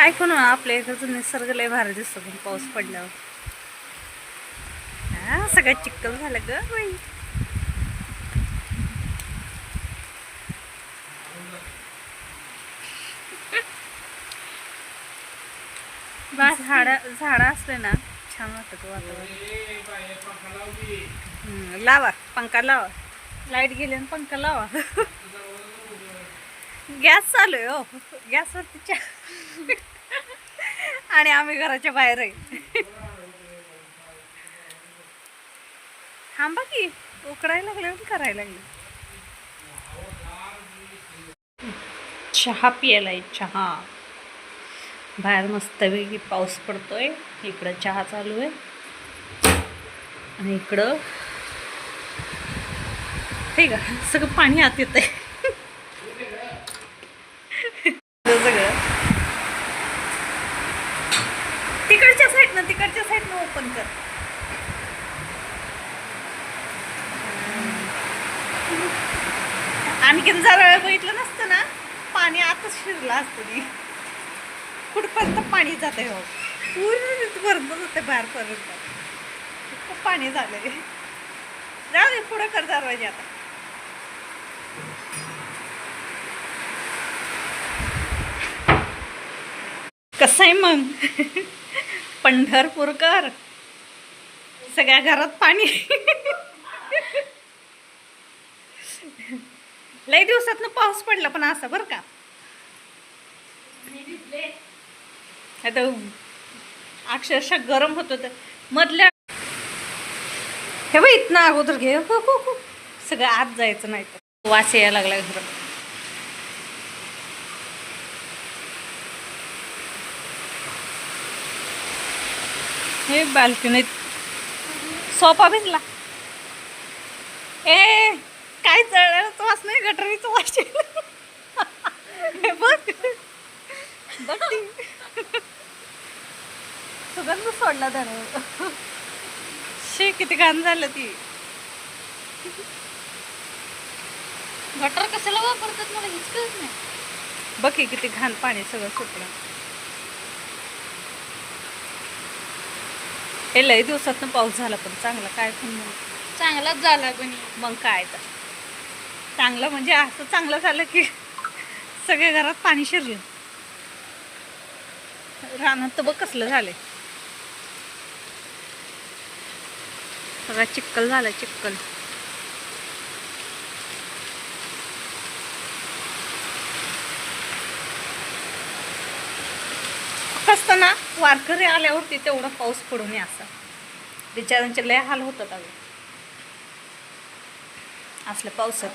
काय करू आपल्या इथं निसर्ग लय भारी दिसतो पण पाऊस पडल्यावर. हा सगळं चिक्कल झालं ग बाई. झाड असले ना छान वाटत वातावरण. लावा पंखा लावा. लाईट गेली आणि पंखा लावा. गॅस चालू आहे हो. गॅसवरती चहा. आणि आम्ही घराच्या बाहेर आहे. थांबा की उकडायला लागले करायला लागले. चहा पियालाय चहा. बाहेर मस्तपैकी पाऊस पडतोय. इकडं चहा चालू आहे आणि इकडं हे का सगळं पाणी आत येत आहे. सगळं तिकडच्या साईडनं ओपन कर. आणखीन जरा वेळ बघितलं नसतं ना पाणी आतच शिरलं असतं. कुठपर्यंत पाणी जाते हो पूर्ण भरपूर होते बाहेरपर्यंत. खूप पाणी झालंय. जाऊ दे पुढं कर दरवाजे आता. कसं आहे मग पंढरपूरकर सगळ्या घरात पाणी. लई दिवसातनं पाऊस पडला पण असं बरं का. आता अक्षरशः गरम होत होतं मधल्या. हे बाई इथनं अगोदर घे. हो सगळं आत जायचं नाही तर वास यायला लागला घर. हे बाल्कनीत सोफा भिजला. ए काय चढायचं वास नाही गटरीचं वास. बघ बघ सुगंध सोडला त्यानं. शी किती घाण झालं ती. गटर कशाला वापरतात मला हेच कळत नाही. बघ किती घाण पाणी सगळं सुटलं. हे लई दिवसातनं पाऊस झाला पण चांगला. काय पण चांगलाच झाला पण मग काय तर चांगलं म्हणजे असं चांगलं झालं की सगळ्या घरात पाणी शिरलं. रानात तर बघ कसलं झालंय. सगळा चिक्कल झाला चिक्कल. कसं ना वारकरी आल्यावरती तेवढा पाऊस पडू नये असा. बिचारांचे लय हाल होतात अगं असल्या पावसात.